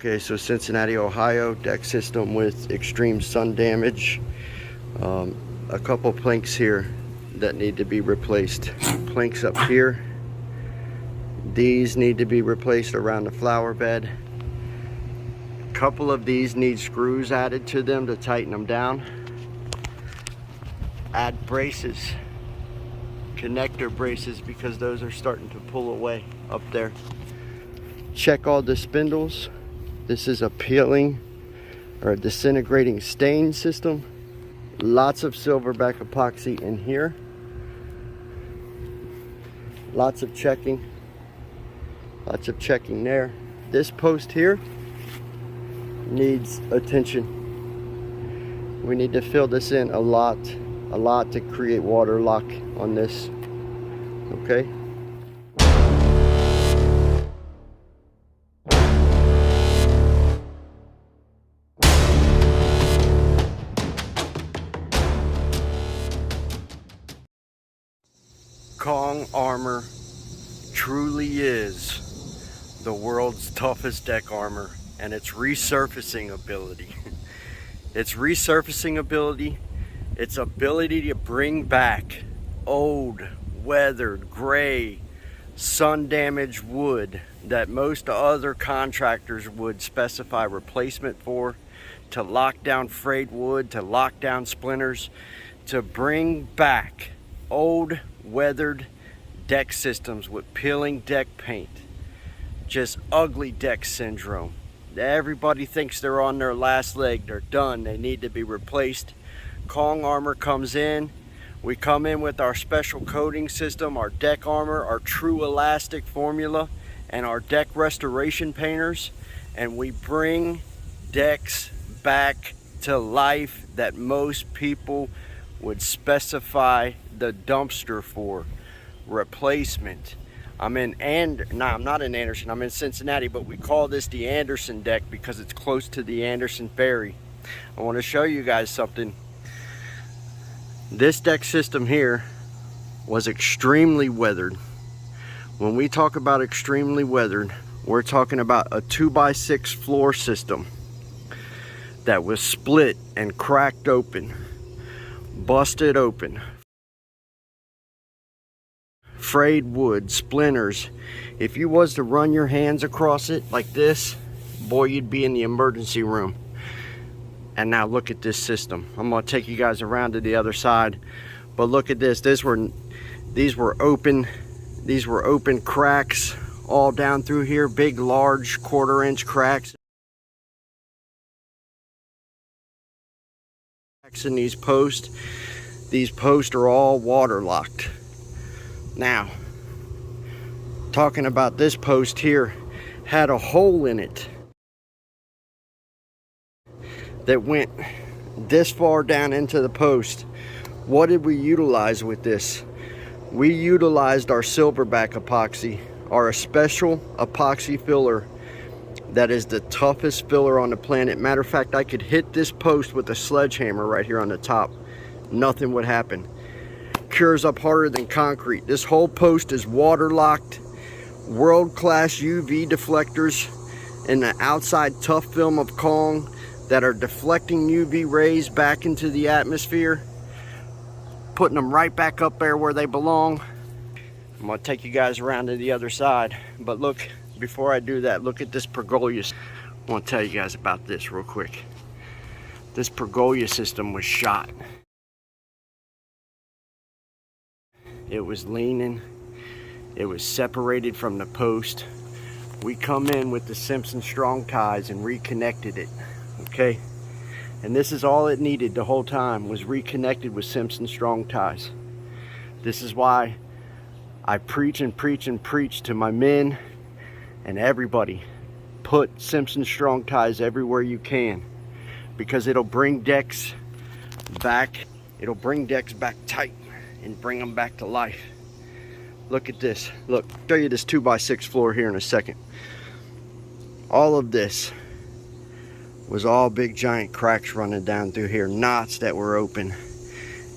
Okay, so Cincinnati, Ohio, deck system with extreme sun damage. A couple planks here that need to be replaced. Planks up here. These need to be replaced around the flower bed. A couple of these need screws added to them to tighten them down. Add braces, connector braces, because those are starting to pull away up there. Check all the spindles. This is a peeling or a disintegrating stain system. Lots of silverback epoxy in here. Lots of checking. Lots of checking there. This post here needs attention. We need to fill this in a lot to create water lock on this. Okay. Kong Armor truly is the world's toughest deck armor, and its resurfacing ability. Its resurfacing ability, its ability to bring back old, weathered, gray, sun-damaged wood that most other contractors would specify replacement for, to lock down frayed wood, to lock down splinters, to bring back old, weathered deck systems with peeling deck paint. Just ugly deck syndrome. Everybody thinks they're on their last leg, they're done, they need to be replaced. Kong Armor comes in. We come in with our special coating system, our deck armor, our true elastic formula, and our deck restoration painters, and we bring decks back to life that most people would specify the dumpster for. Replacement. I'm not in Anderson, I'm in Cincinnati, but we call this the Anderson deck because it's close to the Anderson Ferry. I want to show you guys something. This deck system here was extremely weathered. When we talk about extremely weathered, we're talking about a 2x6 floor system that was split and cracked open, busted open. Frayed wood, splinters. If you was to run your hands across it like this, boy, you'd be in the emergency room. And now look at this system. I'm gonna take you guys around to the other side, but look at this. These were open cracks all down through here, big, large 1/4-inch cracks in these posts. These posts are all waterlocked. Now, talking about this post here, had a hole in it that went this far down into the post. What did we utilize with this? We utilized our silverback epoxy, our special epoxy filler that is the toughest filler on the planet. Matter of fact, I could hit this post with a sledgehammer right here on the top. Nothing would happen. Cures up harder than concrete. This whole post is waterlocked. World-class UV deflectors in the outside tough film of Kong that are deflecting UV rays back into the atmosphere, putting them right back up there where they belong. I'm gonna take you guys around to the other side, but look, before I do that, look at this pergola. I want to tell you guys about this real quick. This pergola system was shot. It was leaning, it was separated from the post. We come in with the Simpson strong ties and reconnected it, okay? And this is all it needed the whole time, was reconnected with Simpson strong ties. This is why I preach and preach and preach to my men and everybody. Put Simpson strong ties everywhere you can, because it'll bring decks back. It'll bring decks back tight and bring them back to life. Look at this. Look, I'll show you this 2x6 floor here in a second. All of this was all big giant cracks running down through here, knots that were open,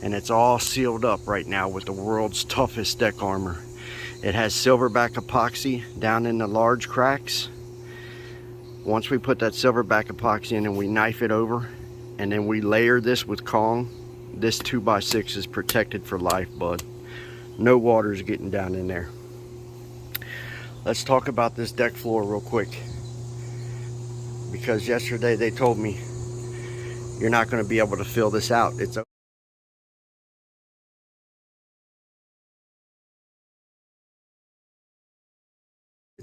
and it's all sealed up right now with the world's toughest deck armor. It has silverback epoxy down in the large cracks. Once we put that silverback epoxy in and we knife it over, and then we layer this with Kong, this 2x6 is protected for life, bud. No water's getting down in there. Let's talk about this deck floor real quick, because yesterday they told me you're not going to be able to fill this out. It's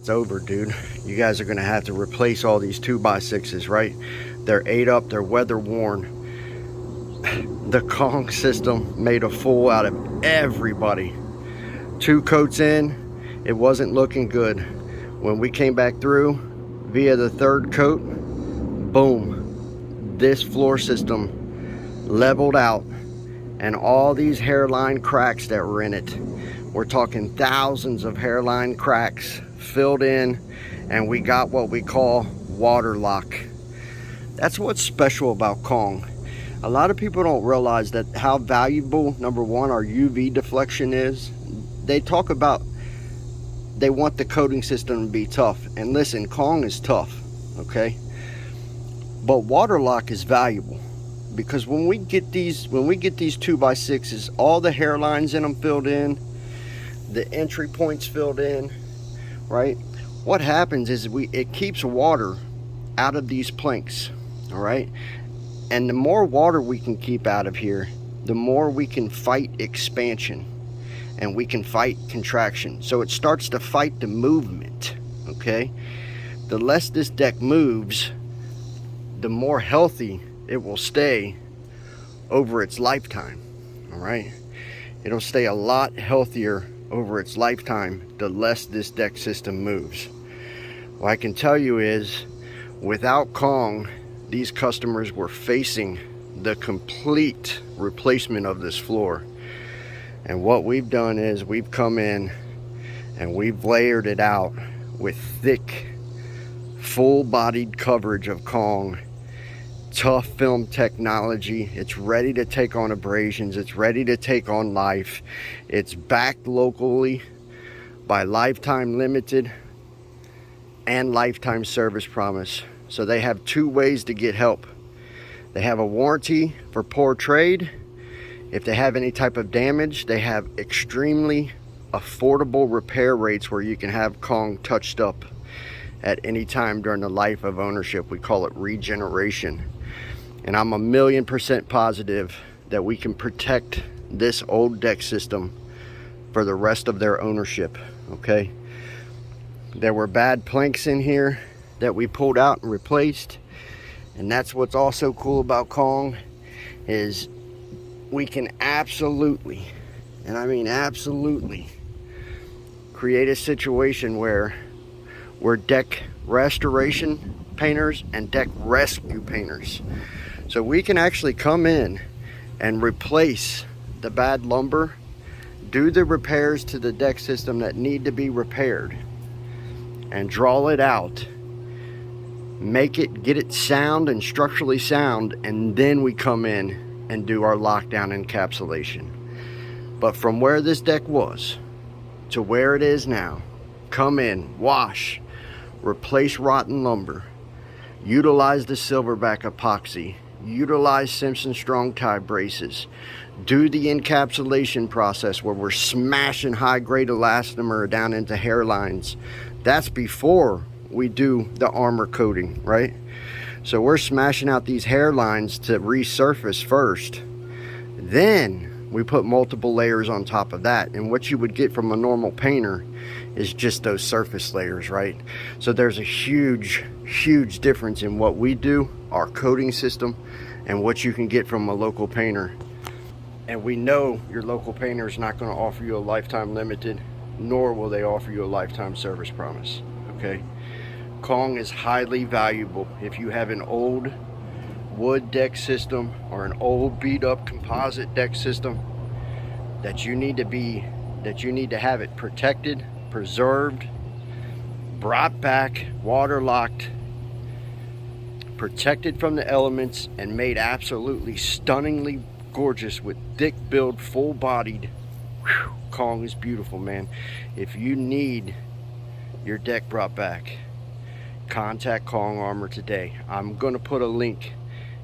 over, dude. You guys are going to have to replace all these 2x6s, right? They're ate up, they're weather worn. The Kong system made a fool out of everybody. 2 coats in, it wasn't looking good. When we came back through via the 3rd coat, boom, this floor system leveled out, and all these hairline cracks that were in it, we're talking thousands of hairline cracks, filled in, and we got what we call water lock. That's what's special about Kong. A lot of people don't realize that how valuable, number one, our UV deflection is. They talk about they want the coating system to be tough, and listen, Kong is tough, okay? But water lock is valuable, because when we get these 2x6s, all the hairlines in them filled in, the entry points filled in, right? What happens is it keeps water out of these planks, all right? And the more water we can keep out of here, the more we can fight expansion and we can fight contraction. So it starts to fight the movement, okay? The less this deck moves, the more healthy it will stay over its lifetime, all right? It'll stay a lot healthier over its lifetime the less this deck system moves. What I can tell you is, without Kong, these customers were facing the complete replacement of this floor. And what we've done is we've come in and we've layered it out with thick, full-bodied coverage of Kong, tough film technology. It's ready to take on abrasions. It's ready to take on life. It's backed locally by Lifetime Limited and Lifetime Service Promise. So they have 2 ways to get help. They have a warranty for poor trade. If they have any type of damage, they have extremely affordable repair rates where you can have Kong touched up at any time during the life of ownership. We call it regeneration. And I'm 1,000,000% positive that we can protect this old deck system for the rest of their ownership, okay? There were bad planks in here that we pulled out and replaced. And that's what's also cool about Kong, is we can absolutely, and I mean absolutely, create a situation where we're deck restoration painters and deck rescue painters. So we can actually come in and replace the bad lumber, do the repairs to the deck system that need to be repaired, and draw it out, make it, get it sound and structurally sound, and then we come in and do our lockdown encapsulation. But from where this deck was to where it is now, come in, wash, replace rotten lumber, utilize the silverback epoxy, utilize Simpson strong tie braces, do the encapsulation process where we're smashing high grade elastomer down into hairlines. That's before we do the armor coating, right? So we're smashing out these hairlines to resurface first. Then we put multiple layers on top of that. And what you would get from a normal painter is just those surface layers, right? So there's a huge, huge difference in what we do, our coating system, and what you can get from a local painter. And we know your local painter is not going to offer you a lifetime limited, nor will they offer you a lifetime service promise, okay? Kong is highly valuable. If you have an old wood deck system or an old beat up composite deck system, that you need to have it protected, preserved, brought back, waterlocked, protected from the elements, and made absolutely stunningly gorgeous with thick build, full bodied. Kong is beautiful, man. If you need your deck brought back, contact Kong Armor today. I'm going to put a link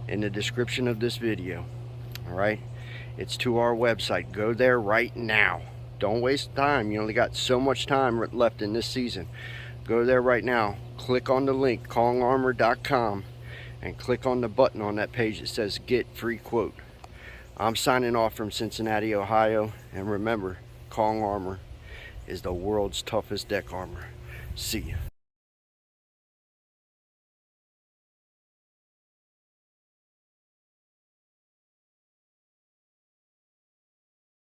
in the description of this video. Alright, it's to our website. Go there right now. Don't waste time. You only got so much time left in this season. Go there right now, click on the link kongarmor.com, and click on the button on that page that says get free quote. I'm signing off from Cincinnati, Ohio, and remember, Kong Armor is the world's toughest deck armor. See ya.